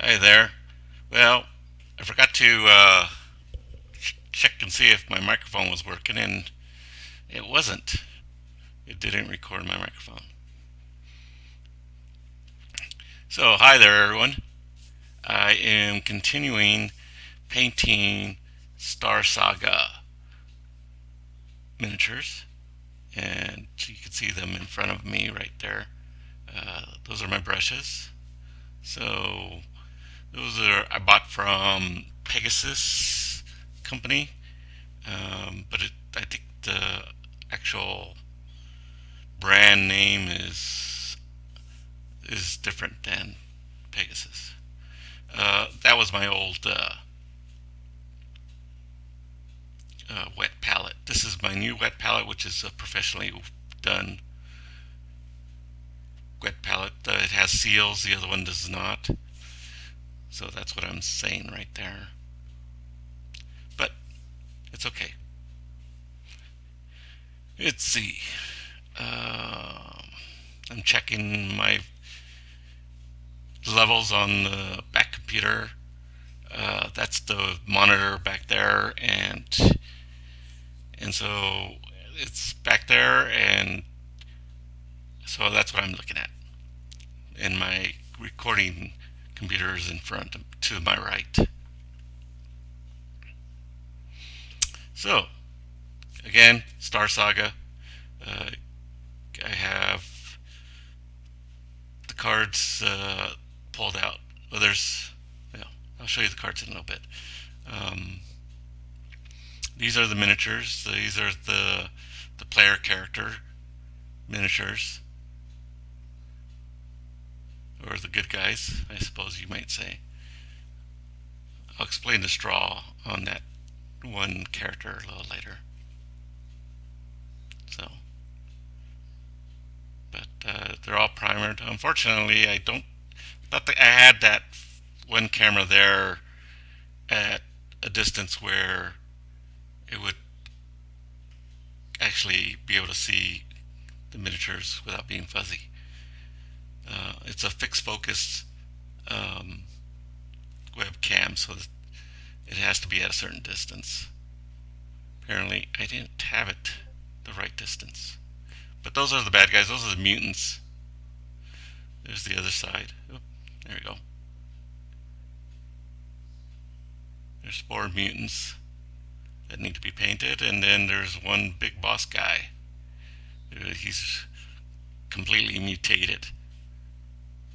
Hi there. Well, I forgot to check and see if my microphone was working, and it wasn't. It didn't record my microphone. So, hi there, everyone. I am continuing painting Star Saga miniatures, and you can see them in front of me right there. Those are my brushes. So, those are I bought from Pegasus company, but I think the actual brand name is different than Pegasus. That was my old wet palette. This is my new wet palette, which is a professionally done wet palette. It has seals, the other one does not. So that's what I'm saying right there. But it's okay. Let's see. I'm checking my levels on the back computer. That's the monitor back there, and so it's back there, and so that's what I'm looking at. And my recording computer is in front to my right. So again, Star Saga. Uh, I have the cards pulled out. Well, I'll show you the cards in a little bit. Um, these are the miniatures. These are the player character miniatures, or the good guys, I suppose you might say. I'll explain the straw on that one character a little later. So, but they're all primered. Unfortunately, I don't. Thought that I had that one camera there at a distance where it would actually be able to see the miniatures without being fuzzy. It's a fixed focus um, webcam, so it has to be at a certain distance. Apparently, I didn't have it the right distance. But those are the bad guys. Those are the mutants. There's the other side. Oh, there we go. There's 4 mutants that need to be painted, and then there's one big boss guy. He's completely mutated.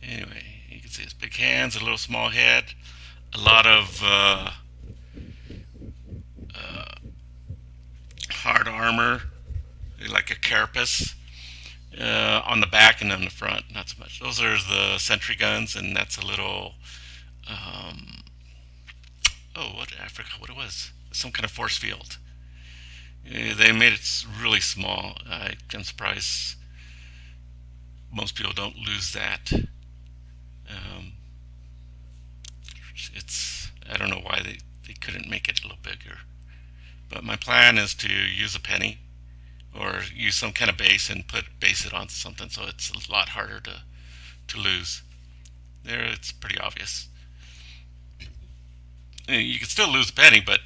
Anyway, you can see his big hands, a little small head, a lot of hard armor, like a carapace on the back and on the front. Not so much. Those are the sentry guns, and that's a little. Um, what I forgot what it was. Some kind of force field. They made it really small. I'm surprised most people don't lose that. Um, I don't know why they couldn't make it a little bigger. But my plan is to use a penny or use some kind of base and base it onto something so it's a lot harder to lose. There, it's pretty obvious. You can still lose a penny, but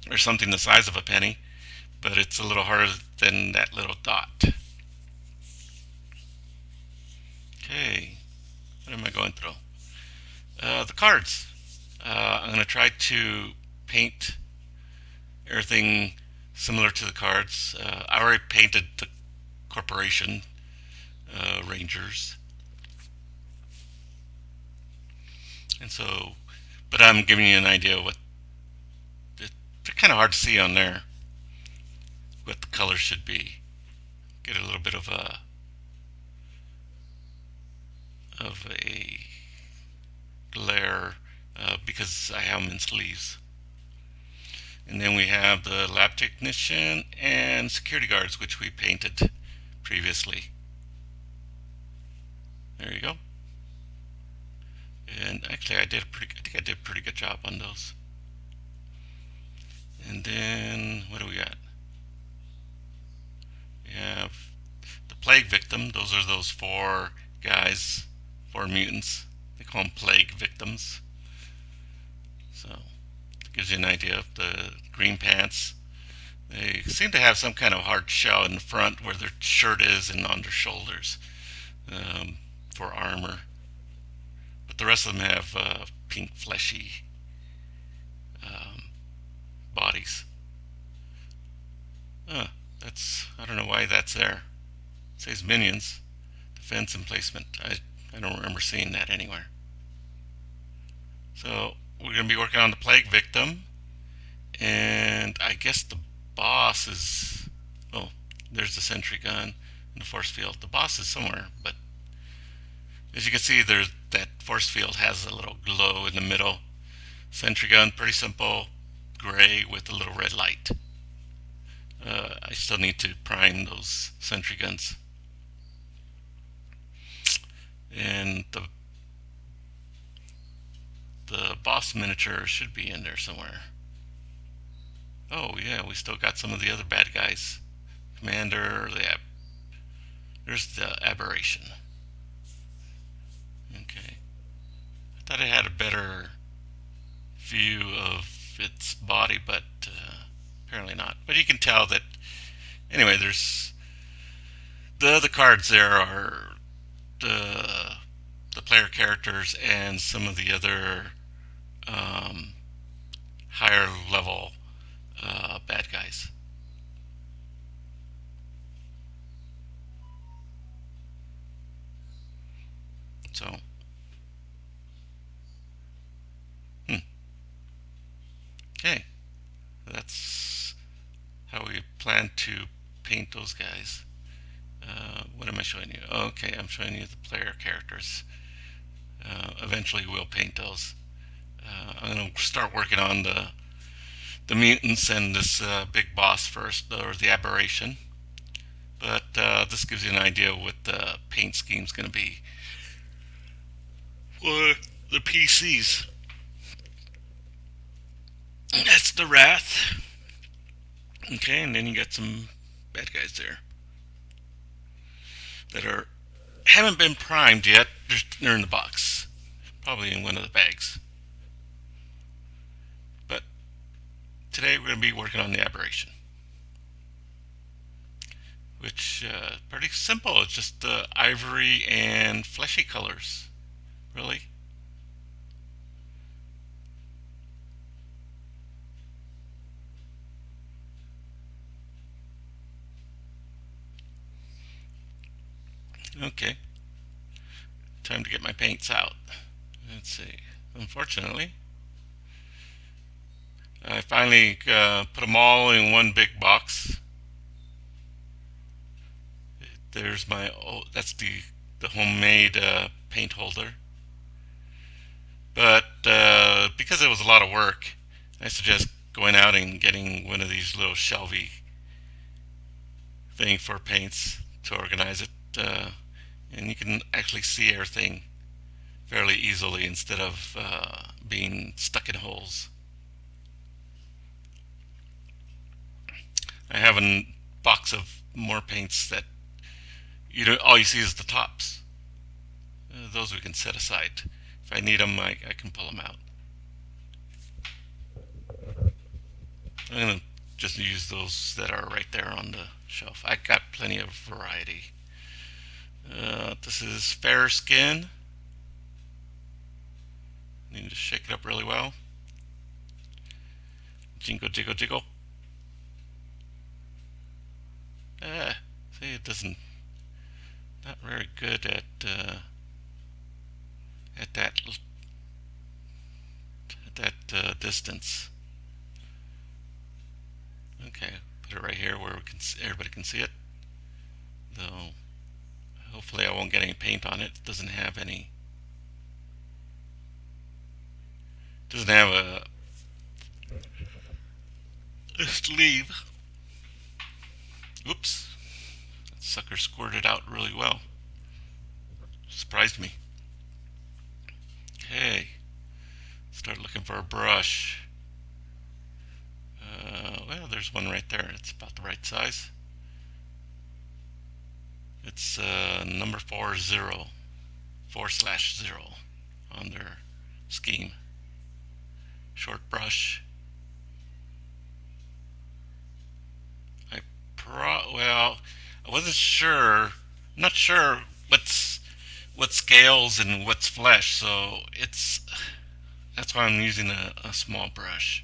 or something the size of a penny, but it's a little harder than that little dot. Okay, what am I going through? The cards. I'm going to try to paint everything similar to the cards. I already painted the corporation rangers, and so, but I'm giving you an idea of what they're kind of hard to see on there. What the colors should be. Get a little bit of a of a glare because I have them in sleeves. And then we have the lab technician and security guards, which we painted previously. There you go. And actually, I think I did a pretty good job on those. And then what do we got? We have the plague victim. Those are those four guys, four mutants. They call them plague victims. So it gives you an idea of the green pants. They seem to have some kind of hard shell in the front where their shirt is and on their shoulders um, for armor. But the rest of them have pink, fleshy um, bodies. Uh, I don't know why that's there. It says minions, defense and placement. I don't remember seeing that anywhere. So we're going to be working on the plague victim, and I guess the boss is. Oh, there's the sentry gun and the force field. The boss is somewhere, but as you can see, there's that force field has a little glow in the middle. Sentry gun, pretty simple, gray with a little red light. I still need to prime those sentry guns. And the boss miniature should be in there somewhere. Oh yeah, we still got some of the other bad guys. Commander, there's the Aberration. Okay. I thought it had a better view of its body, but apparently not. But you can tell that. Anyway, there's the other cards there are the the player characters and some of the other um, higher level bad guys. So, hmm, okay, that's how we plan to paint those guys. What am I showing you? Okay, I'm showing you the player characters. Eventually, we'll paint those. I'm going to start working on the mutants and this big boss first, or the aberration. But this gives you an idea what the paint scheme is going to be for the PCs. That's the Wrath. Okay, and then you got some bad guys there that are haven't been primed yet. They're in the box, probably in one of the bags. But today we're going to be working on the aberration, which pretty simple. It's just ivory and fleshy colors, really. Okay, time to get my paints out. Let's see. Unfortunately, I finally put them all in one big box. There's my that's the homemade paint holder. But because it was a lot of work, I suggest going out and getting one of these little shelvy thing for paints to organize it, and you can actually see everything fairly easily instead of being stuck in holes. I have a box of more paints that all you see is the tops. Those we can set aside. If I need them, I can pull them out. I'm gonna just use those that are right there on the shelf. I got plenty of variety. This is fair skin. Need to shake it up really well. Jingle, jiggle, jiggle. See, it doesn't. Not very good at that distance. Okay, put it right here where everybody can see it. Though Hopefully I won't get any paint on it. It doesn't have a sleeve. Oops. That sucker squirted out really well. Surprised me. Okay. Start looking for a brush. Well, there's one right there. It's about the right size. It's number 4/0 on their scheme. Short brush. Well, I wasn't sure. I'm not sure what scales and what's flesh, so that's why I'm using a small brush,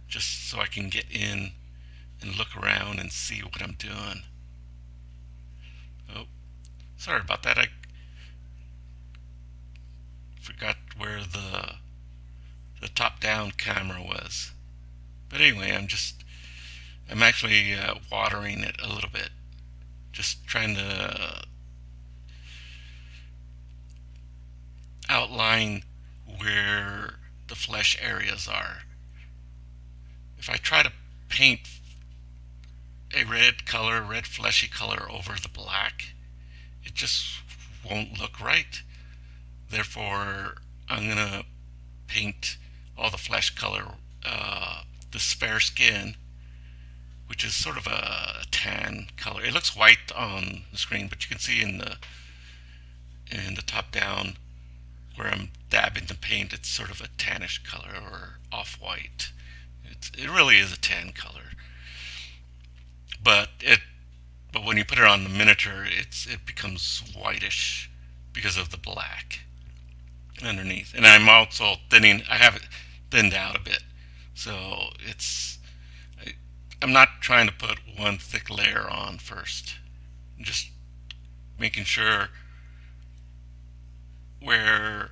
just so I can get in and look around and see what I'm doing. Oh, sorry about that. I forgot where the top-down camera was. But anyway, I'm actually watering it a little bit, just trying to outline where the flesh areas are. If I try to paint a red fleshy color over the black, it just won't look right. Therefore, I'm gonna paint all the flesh color, this fair skin, which is sort of a tan color. It looks white on the screen, but you can see in the top down where I'm dabbing the paint, it's sort of a tannish color or off-white. It really is a tan color, but when you put it on the miniature, it becomes whitish because of the black underneath. And I'm also thinning. I have it thinned out a bit, so I, I'm not trying to put one thick layer on first. I'm just making sure where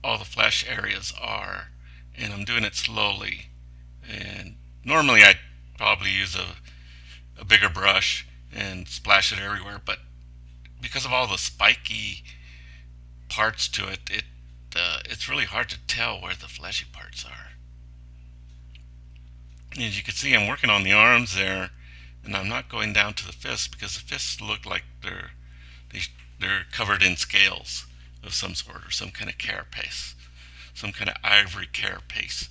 all the flesh areas are, and I'm doing it slowly. And normally I'd probably use a bigger brush and splash it everywhere, but because of all the spiky parts to it, it's really hard to tell where the fleshy parts are. And as you can see, I'm working on the arms there, and I'm not going down to the fists because the fists look like they, they're covered in scales of some sort or some kind of carapace, some kind of ivory carapace,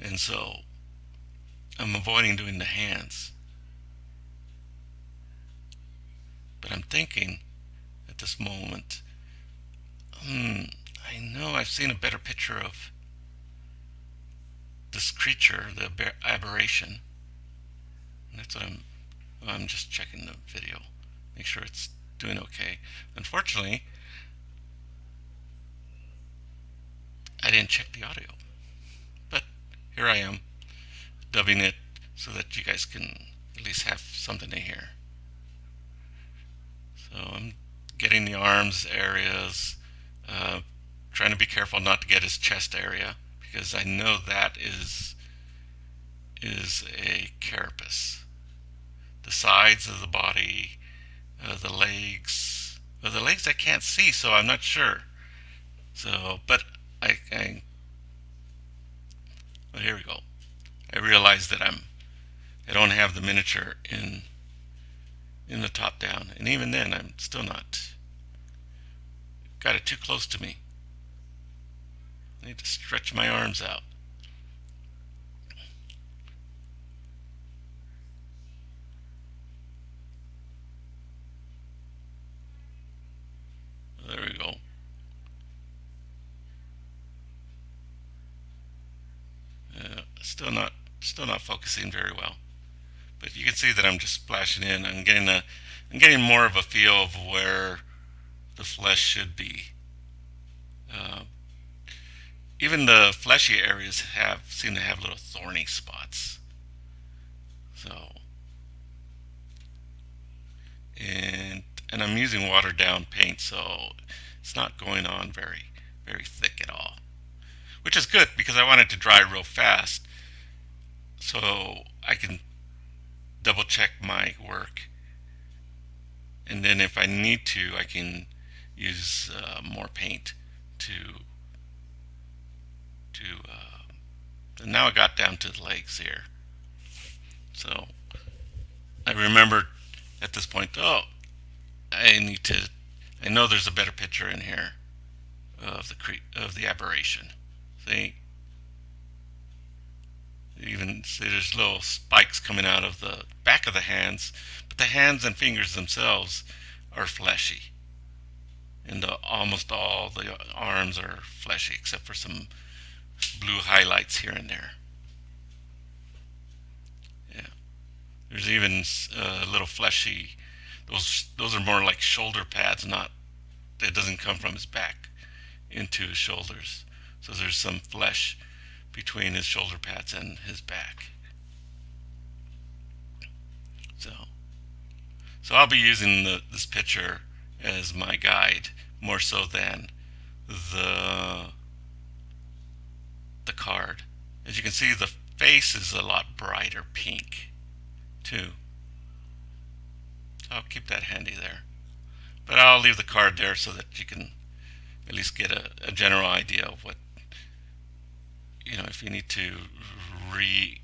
and so I'm avoiding doing the hands. But I'm thinking at this moment, I know I've seen a better picture of this creature, the aberration. And that's what I'm just checking the video, make sure it's doing okay. Unfortunately, I didn't check the audio, but here I am dubbing it so that you guys can at least have something to hear. So I'm getting the arms areas, uh, trying to be careful not to get his chest area because I know that is a carapace. The sides of the body, the legs. Well, the legs I can't see, so I'm not sure. So, but well, here we go. I realize that I don't have the miniature in the top down, and even then I'm still not got it too close to me. I need to stretch my arms out. There we go. Still not focusing very well. But you can see that I'm just splashing in. I'm getting more of a feel of where the flesh should be. Uh, Even the fleshy areas have seem to have little thorny spots. So and I'm using watered down paint, so it's not going on very thick at all, which is good because I want it to dry real fast, so I can double check my work and then if I need to, I can use more paint to to. And now I got down to the legs here, so I remembered at this point. Oh, I need to. I know there's a better picture in here of the aberration. See, even see there's little spikes coming out of the back of the hands, but the hands and fingers themselves are fleshy, and almost all the arms are fleshy except for some blue highlights here and there. Yeah, there's even little fleshy. Those are more like shoulder pads, not that doesn't come from his back into his shoulders. So there's some flesh between his shoulder pads and his back. So, so I'll be using this picture as my guide more so than the the card. As you can see, the face is a lot brighter pink too. I'll keep that handy there. But I'll leave the card there so that you can at least get a general idea of what, if you need to re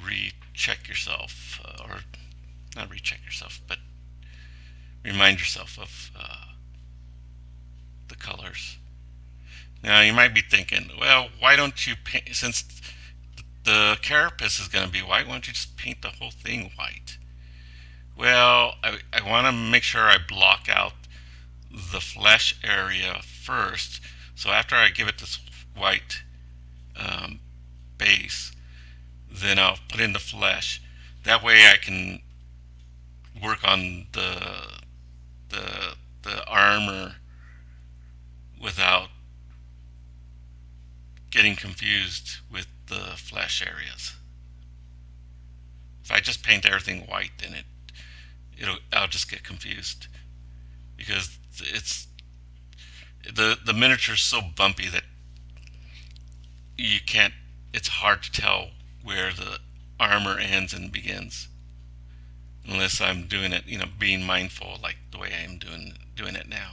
recheck yourself, or not recheck yourself, but remind yourself of the colors. Now you might be thinking, well, why don't you paint, since the carapace is going to be white, why don't you just paint the whole thing white? Well, I want to make sure I block out the flesh area first. So after I give it this white um, base, then I'll put in the flesh. That way I can work on the armor without getting confused with the flesh areas. If I just paint everything white, then I'll just get confused because the miniature is so bumpy that you can't. It's hard to tell where the armor ends and begins unless I'm doing it, being mindful like the way I am doing it now.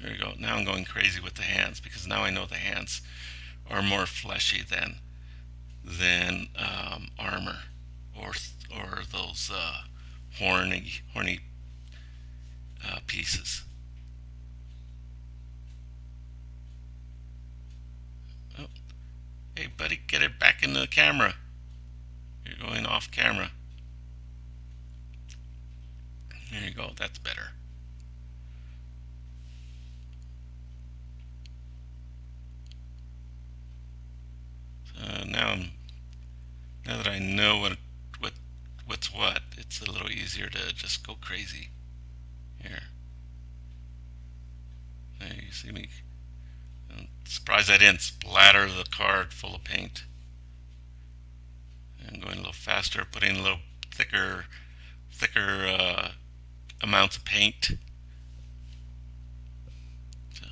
There you go. Now I'm going crazy with the hands because now I know the hands are more fleshy than armor or those horny pieces. Oh, hey buddy, get it back in the camera. You're going off camera. There you go. That's better. So now that I know what what's what, it's a little easier to just go crazy here. There you see me. I'm surprised I didn't splatter the card full of paint. I'm going a little faster, putting a little thicker amounts of paint. So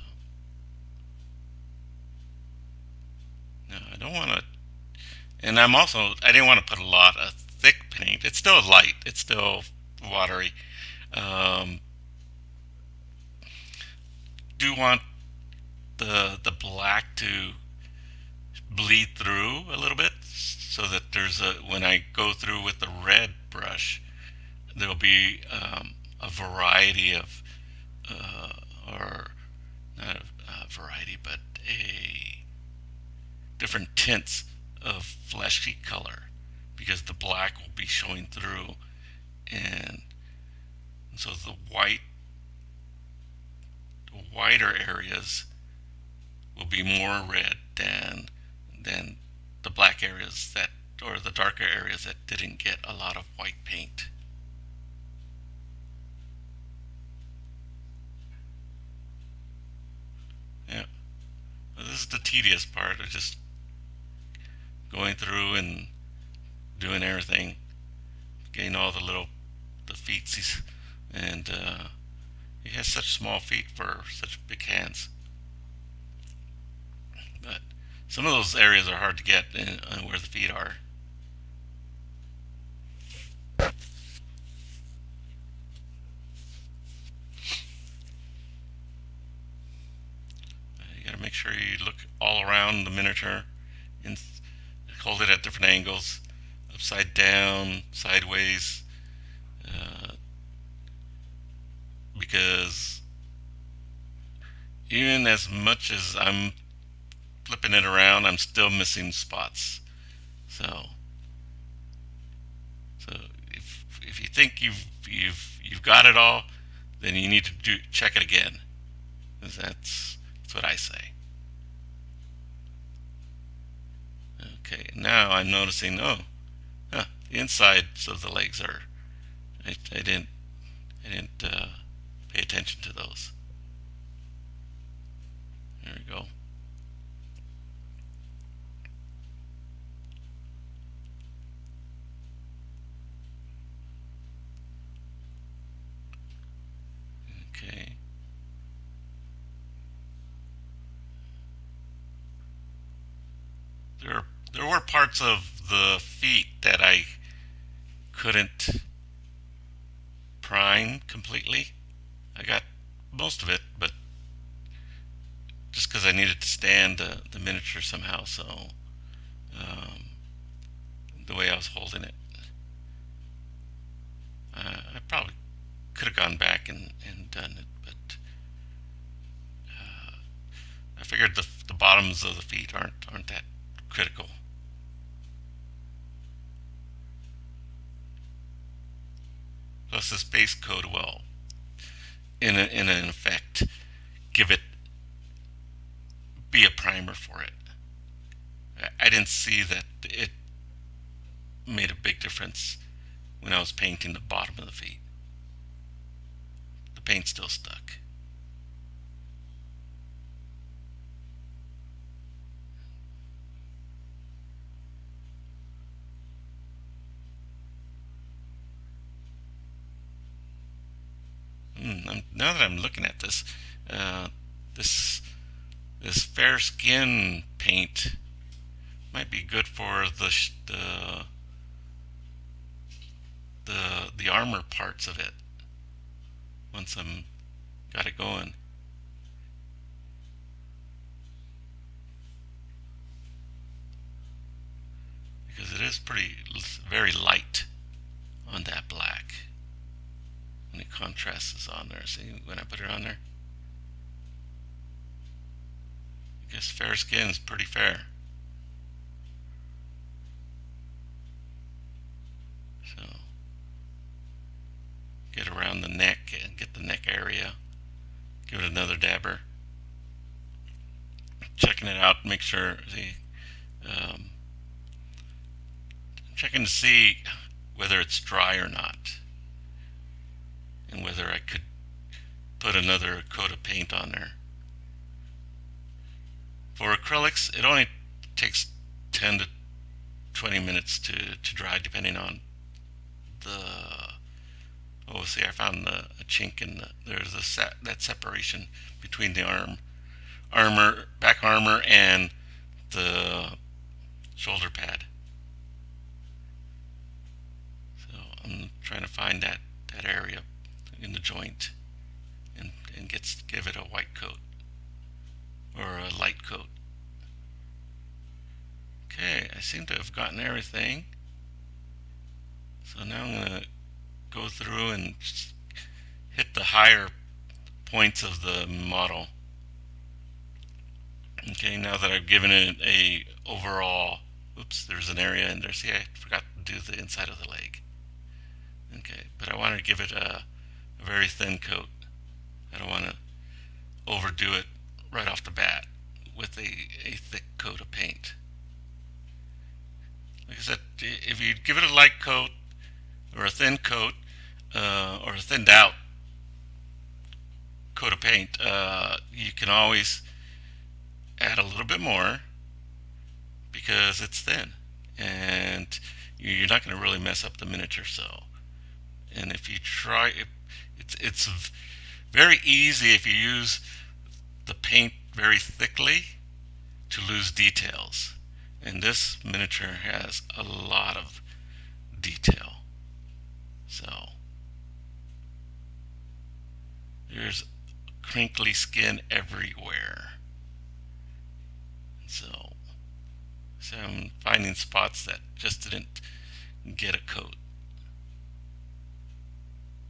now I don't want to, and I didn't want to put a lot of thick paint. It's still light. It's still watery. Um, do want the black to bleed through a little bit so that when I go through with the red brush, there'll be a variety of, or not a variety, but a different tints of fleshy color because the black will be showing through, and so the whiter areas will be more red than the black areas that or the darker areas that didn't get a lot of white paint. Yeah, well, this is the tedious part of just going through and doing everything, getting all the feetsies, and he has such small feet for such big hands. But some of those areas are hard to get where the feet are. sure you look all around the miniature and hold it at different angles, upside down, sideways, uh, because even as much as I'm flipping it around, I'm still missing spots. So, so if you think you've got it all, then you need to check it again. That's what I say. Okay, now I'm noticing. Oh, the insides of the legs are. I didn't pay attention to those. There we go. Okay. There were parts of the feet that I couldn't prime completely. I got most of it, but just because I needed to stand the miniature somehow, so um, the way I was holding it, I probably could have gone back and done it, but I figured the bottoms of the feet aren't that critical. Plus, this base coat will, in an effect, give it be a primer for it. I didn't see that it made a big difference when I was painting the bottom of the feet. The paint still stuck. Now that I'm looking at this, uh, this this fair skin paint might be good for the armor parts of it once I'm got it going, because it is pretty very light on that black when the contrast is on there. See, when I put it on there, I guess fair skin is pretty fair. So get around the neck and get the neck area. Give it another dabber. Checking it out, make sure um, checking to see whether it's dry or not, and whether I could put another coat of paint on there. For acrylics, it only takes 10 to 20 minutes to dry, depending on the. Oh, see, I found a chink in there's that separation between the back armor, and the shoulder pad. So I'm trying to find that area in the joint and give it a white coat or a light coat. Okay, I seem to have gotten everything. So now I'm going to go through and hit the higher points of the model. Okay, now that I've given it a overall, oops, there's an area in there. See, I forgot to do the inside of the leg. Okay, but I want to give it a very thin coat. I don't want to overdo it right off the bat with a thick coat of paint. Like I said, if you give it a light coat or a thin coat, or a thinned out coat of paint, you can always add a little bit more because it's thin, and you're not going to really mess up the miniature. So, and if you try, it's very easy if you use the paint very thickly to lose details. And this miniature has a lot of detail. So there's crinkly skin everywhere. So, so I'm finding spots that just didn't get a coat.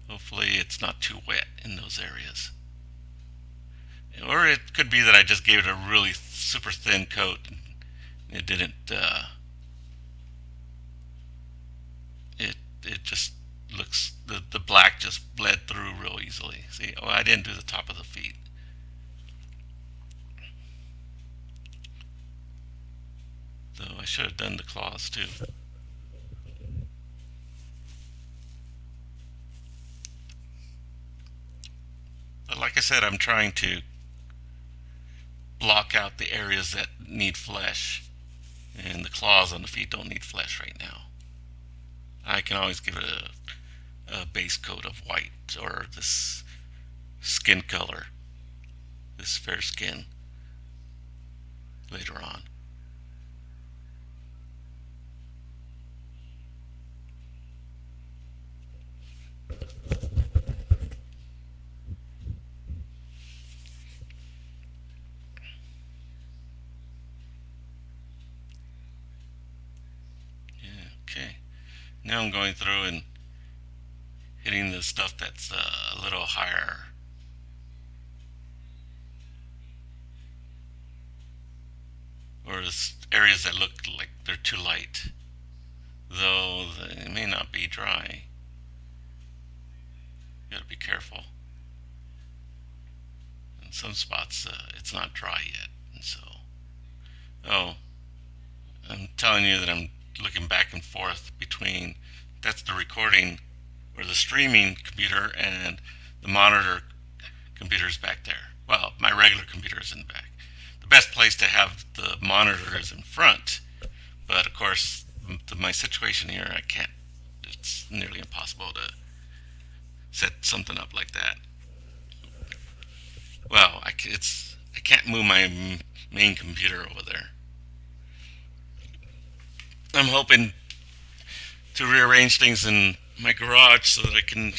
Hopefully it's not too wet in those areas. Or it could be that I just gave it a really super thin coat. It didn't, it, it just looks, the black just bled through real easily. See, oh, I didn't do the top of the feet. Though I should have done the claws too. But like I said, I'm trying to block out the areas that need flesh, and the claws on the feet don't need flesh right now. I can always give it a base coat of white or this skin color, this fair skin later on. Yeah, okay. Now I'm going through and hitting the stuff that's a little higher, or areas that look like they're too light, though they may not be dry. You gotta be careful. In some spots, it's not dry yet, and so. Oh, I'm telling you that I'm looking back and forth between that's the recording or the streaming computer and the monitor computer is back there. Well, my regular computer is in the back. The best place to have the monitor is in front, but of course, my situation here, I can't. It's nearly impossible to set something up like that. Well, I can't move my main computer over there. I'm hoping to rearrange things in my garage so that I can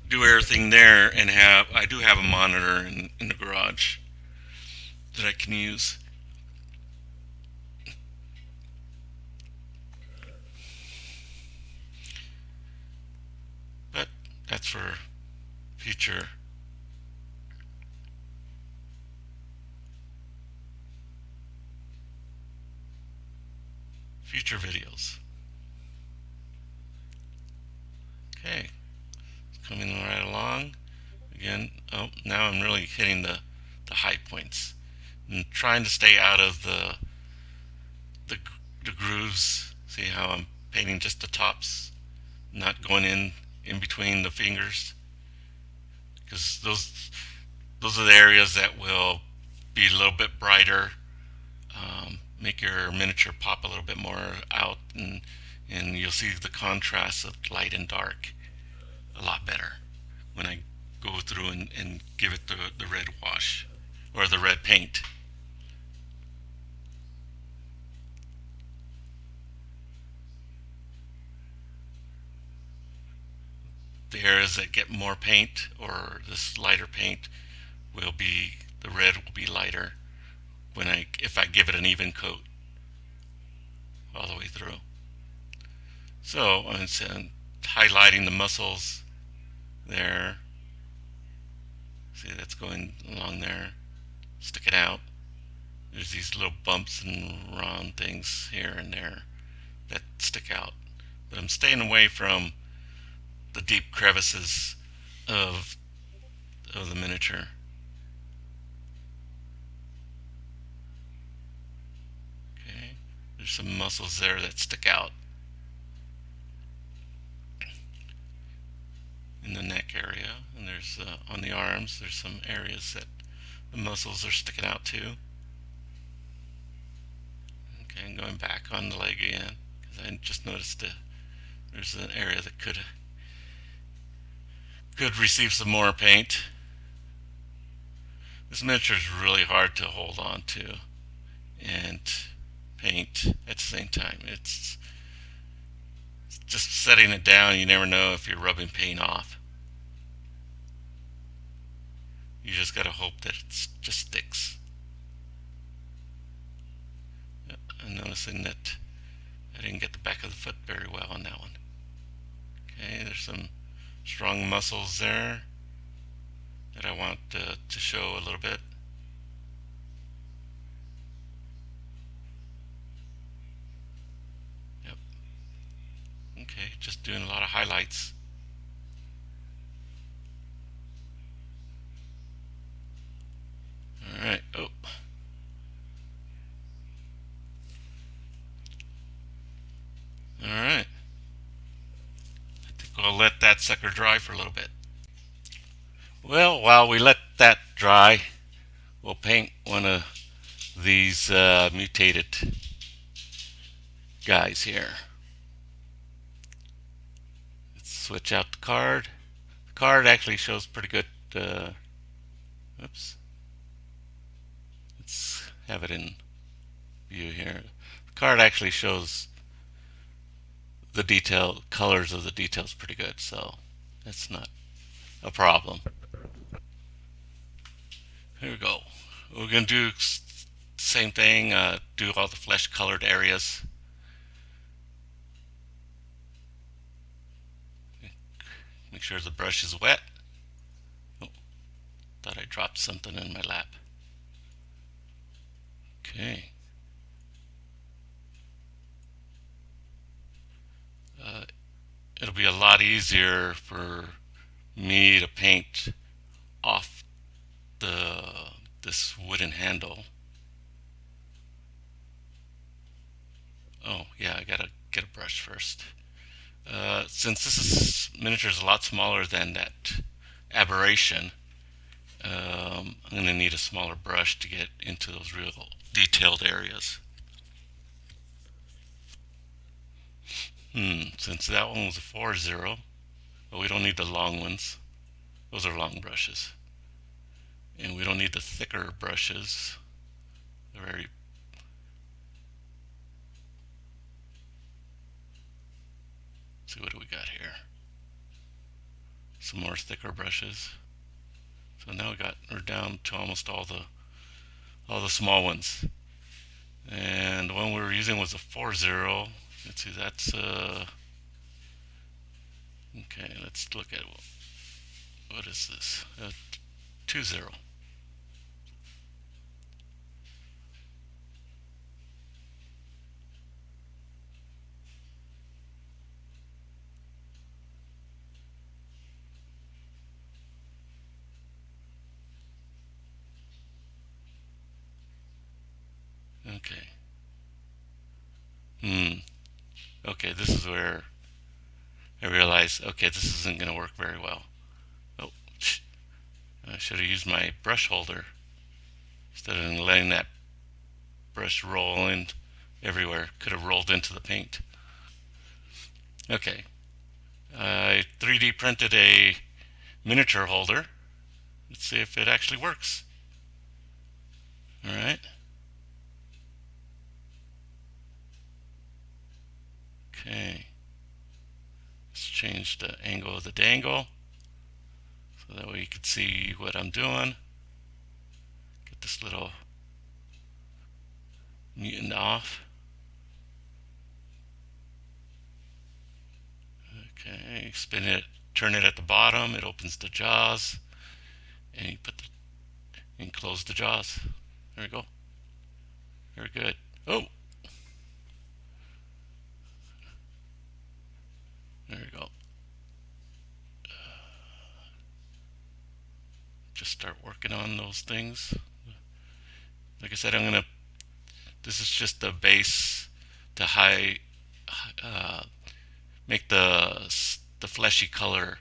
do everything there and have I do have a monitor in the garage that I can use. But that's for future future videos. Okay, coming right along. Again, oh, now I'm really hitting the high points and trying to stay out of the, the grooves. See how I'm painting just the tops, not going in between the fingers, because those are the areas that will be a little bit brighter, make your miniature pop a little bit more out, and you'll see the contrast of light and dark a lot better when I go through and give it the red wash or the red paint. The areas that get more paint or this lighter paint will be the red will be lighter when I if I give it an even coat all the way through. So I'm highlighting the muscles there. See that's going along there. Stick it out. There's these little bumps and round things here and there that stick out. But I'm staying away from the deep crevices of of the miniature. Okay, there's some muscles there that stick out in the neck area, and there's on the arms. There's some areas that the muscles are sticking out too. Okay, and going back on the leg again because I just noticed there's an area that could receive some more paint. This miniature is really hard to hold on to and paint at the same time. It's just setting it down. You never know if you're rubbing paint off. You just gotta hope that it just sticks. I'm noticing that I didn't get the back of the foot very well on that one. Okay, there's some strong muscles there that I want to show a little bit. Yep. Okay, just doing a lot of highlights. All right. Oh, all right. I think we'll let that sucker dry for a little bit. Well, while we let that dry, we'll paint one of these mutated guys here. Let's switch out the card. The card actually shows pretty good. Oops. Let's have it in view here. The card actually shows the detail, colors of the details pretty good, so that's not a problem. Here we go. We're going to do same thing, do all the flesh colored areas. Make sure the brush is wet. Oh, thought I dropped something in my lap. Okay. Uh, it'll be a lot easier for me to paint off the this wooden handle. Oh yeah, I gotta get a brush first. Since this is miniature is a lot smaller than that Aberration, I'm gonna need a smaller brush to get into those real detailed areas. Since that one was a 4-0, but we don't need the long ones. Those are long brushes. And we don't need the thicker brushes. They're very. Let's see, what do we got here? Some more thicker brushes. So now we're down to almost all the small ones. And the one we were using was a 4-0. Let's see, that's okay. Let's look at what is this? 2-0. Okay. Okay, this is where I realized, okay, this isn't going to work very well. Oh, I should have used my brush holder instead of letting that brush roll in everywhere. Could have rolled into the paint. Okay, I 3D printed a miniature holder. Let's see if it actually works. All right. Okay. Let's change the angle of the dangle so that way you can see what I'm doing. Get this little mutant off. Okay, spin it, turn it at the bottom. It opens the jaws, and you and close the jaws. There we go. Very good. Oh, there we go. Just start working on those things. Like I said, this is just the base to uh, make the fleshy color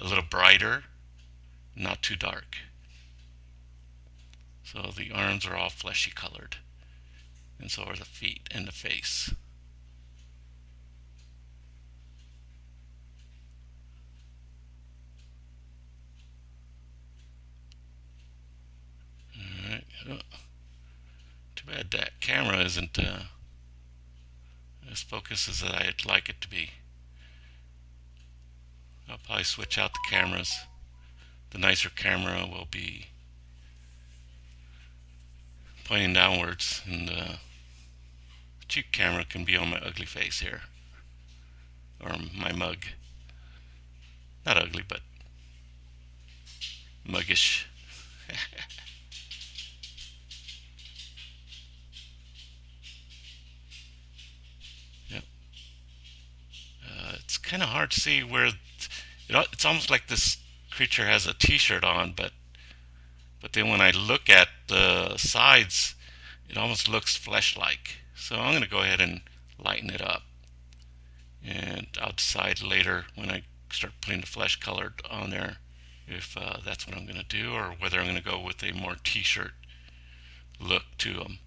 a little brighter, not too dark. So the arms are all fleshy colored, and so are the feet and the face. All right. Oh, too bad that camera isn't as focused as I'd like it to be. I'll probably switch out the cameras. The nicer camera will be pointing downwards, and cheap camera can be on my ugly face here, or my mug. Not ugly, but muggish. Yep. It's kind of hard to see where it's almost like this creature has a T-shirt on, but then when I look at the sides, it almost looks flesh-like. So I'm going to go ahead and lighten it up, and I'll decide later when I start putting the flesh colored on there if that's what I'm going to do, or whether I'm going to go with a more T-shirt look to them.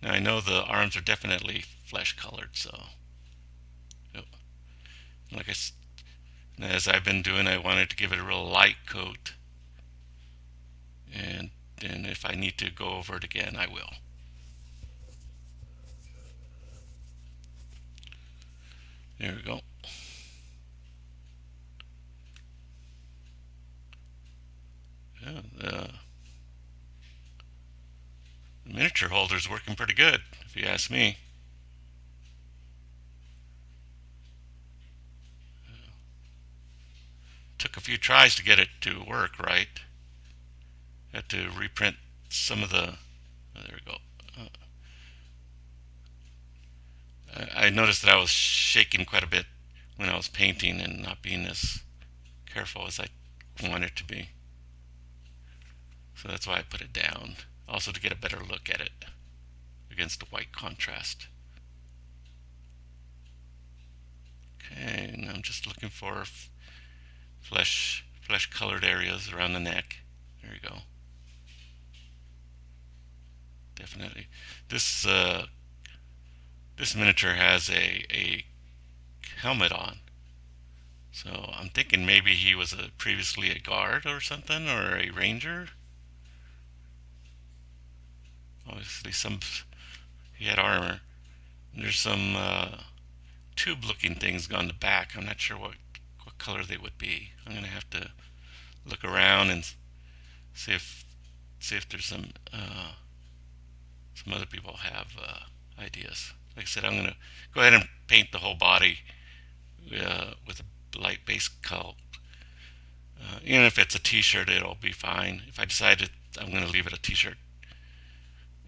Now I know the arms are definitely flesh colored, so yep. Like as I've been doing, I wanted to give it a real light coat, and then if I need to go over it again, I will. There we go. Yeah, the miniature holder's working pretty good, if you ask me. Took a few tries to get it to work right. Had to reprint some of the. Oh, there we go. I noticed that I was shaking quite a bit when I was painting and not being as careful as I wanted to be. So that's why I put it down. Also to get a better look at it against the white contrast. Okay, and I'm just looking for flesh colored areas around the neck. There you go. Definitely. This miniature has a helmet on. So I'm thinking maybe he was previously a guard or something, or a ranger. Obviously, he had armor. There's some tube-looking things on the back. I'm not sure what color they would be. I'm gonna have to look around and see if there's some other people have ideas. Like I said, I'm gonna go ahead and paint the whole body with a light base color. Even if it's a t-shirt, it'll be fine. If I decide I'm going to leave it a t-shirt,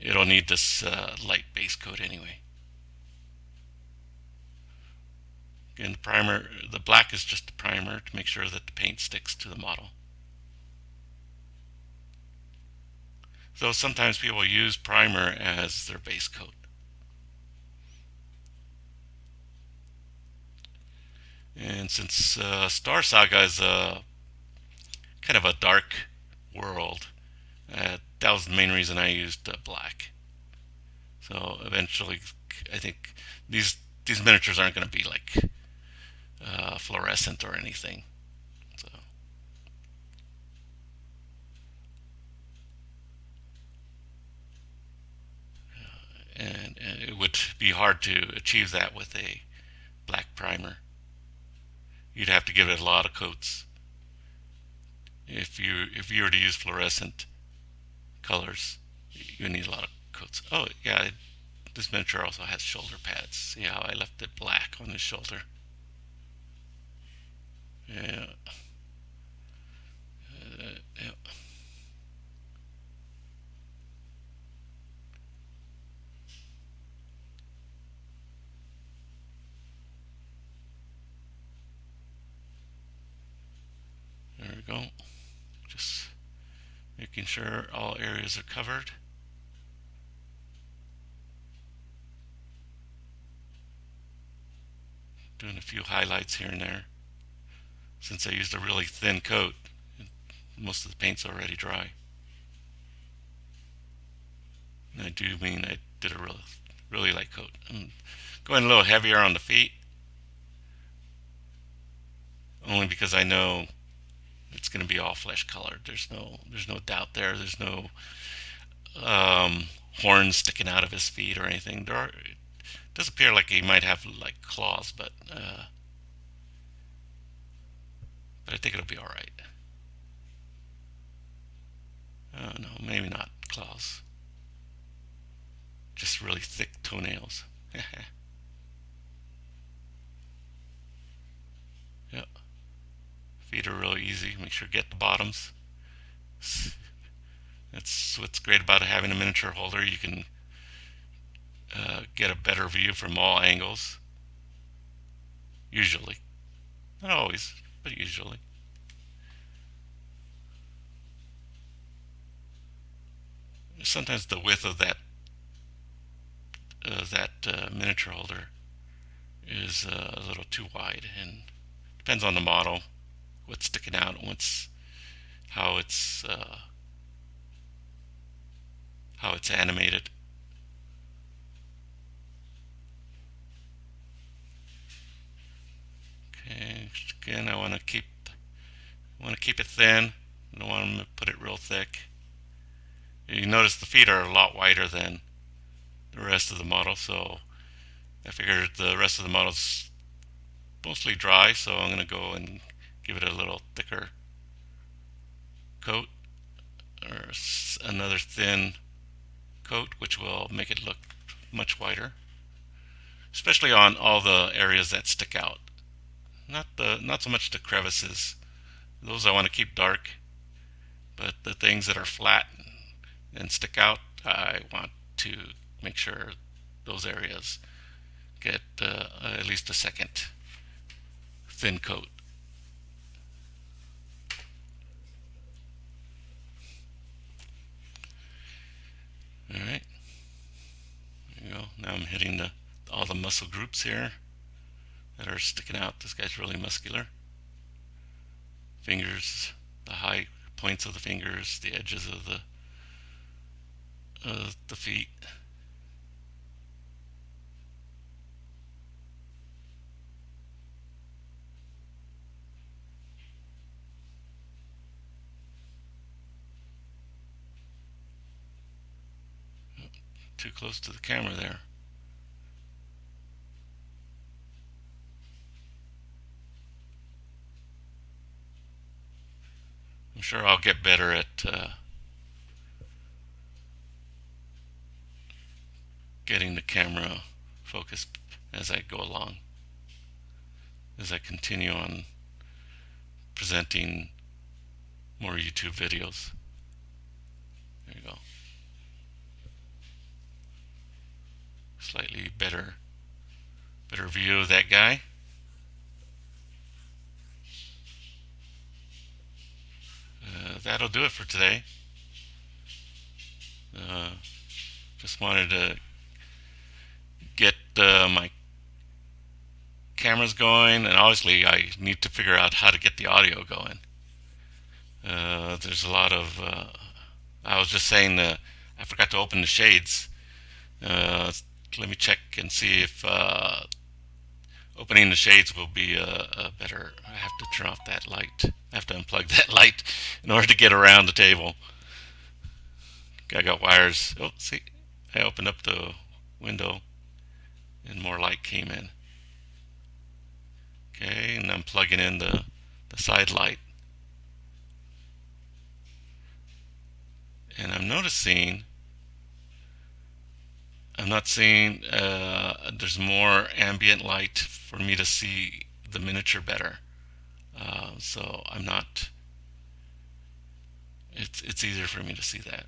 it'll need this light base coat anyway. Again, the black is just the primer to make sure that the paint sticks to the model. So sometimes people use primer as their base coat. And since Star Saga is kind of a dark world, that was the main reason I used black. So eventually, I think these miniatures aren't going to be like fluorescent or anything. So, and it would be hard to achieve that with a black primer. You'd have to give it a lot of coats if you were to use fluorescent colors. You need a lot of coats. Oh yeah, this miniature also has shoulder pads. See how I left it black on his shoulder? Yeah, yeah. There we go. Just making sure all areas are covered. Doing a few highlights here and there. Since I used a really thin coat, most of the paint's already dry. And I do mean I did a really light coat. I'm going a little heavier on the feet, only because I know it's going to be all flesh colored. There's no doubt there. There's no horns sticking out of his feet or anything. It does appear like he might have like claws, but I think it'll be all right. No, maybe not claws. Just really thick toenails. Yeah. Feet are really easy. Make sure you get the bottoms. That's what's great about having a miniature holder. You can get a better view from all angles. Usually. Not always, but usually. Sometimes the width of that miniature holder is a little too wide, and depends on the model, what's sticking out, and how it's uh, how it's animated. Okay, again, I want to keep it thin. I don't want to put it real thick. You notice the feet are a lot wider than the rest of the model, so I figured the rest of the model's mostly dry, so I'm going to go and give it a little thicker coat, or another thin coat, which will make it look much wider, especially on all the areas that stick out. Not so much the crevices; those I want to keep dark, but the things that are flat and stick out, I want to make sure those areas get at least a second thin coat. All right, there you go. Now I'm hitting all the muscle groups here that are sticking out. This guy's really muscular. Fingers, the high points of the fingers, the edges of the feet. Too close to the camera there. I'm sure I'll get better at getting the camera focused as I go along, as I continue on presenting more YouTube videos. There you go. Slightly better view of that guy. That'll do it for today. Uh, just wanted to get my cameras going, and obviously I need to figure out how to get the audio going. There's a lot of. I was just saying I forgot to open the shades. Uh, Let me check and see if opening the shades will be a better. I have to turn off that light. I have to unplug that light in order to get around the table. I got wires. Oh, see, I opened up the window and more light came in. Okay, and I'm plugging in the side light. And I'm not seeing, there's more ambient light for me to see the miniature better. So I'm not, it's easier for me to see that.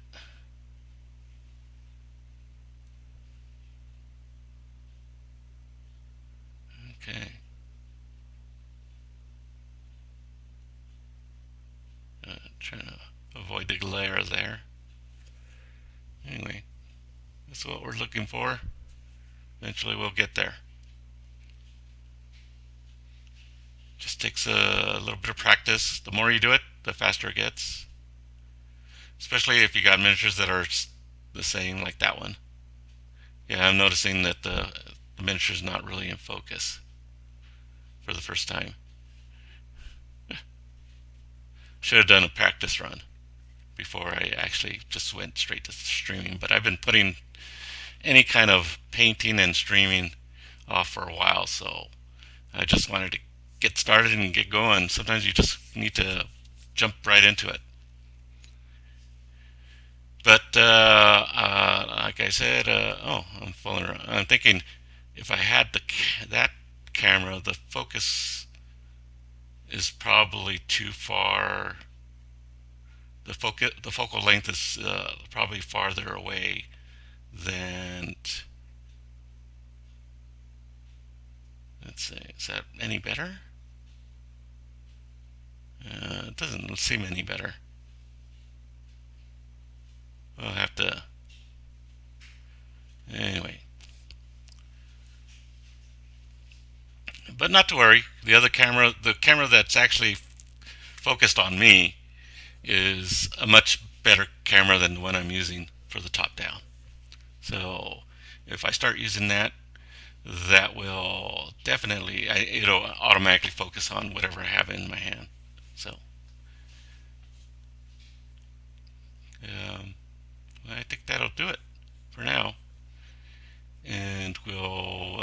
Okay. Trying to avoid the glare there. Anyway, that's what we're looking for. Eventually we'll get there. Just takes a little bit of practice. The more you do it, the faster it gets. Especially if you got miniatures that are the same, like that one. Yeah, I'm noticing that the miniature's not really in focus for the first time. Should have done a practice run before I actually just went straight to streaming. But I've been putting any kind of painting and streaming off for a while, so I just wanted to get started and get going. Sometimes you just need to jump right into it. But like I said, oh, I'm falling around. I'm thinking if I had that camera, the focus is probably too far. The focal length is probably farther away than. Let's see, is that any better? It doesn't seem any better. I'll have to. Anyway, but not to worry. The camera that's actually focused on me, is a much better camera than the one I'm using for the top down. So if I start using that, that will definitely it'll automatically focus on whatever I have in my hand. So um, I think that'll do it for now, and we'll.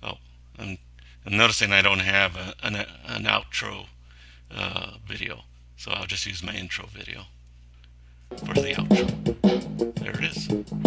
Oh, I'm, I'm noticing I don't have an outro video, so I'll just use my intro video for the outro. There it is.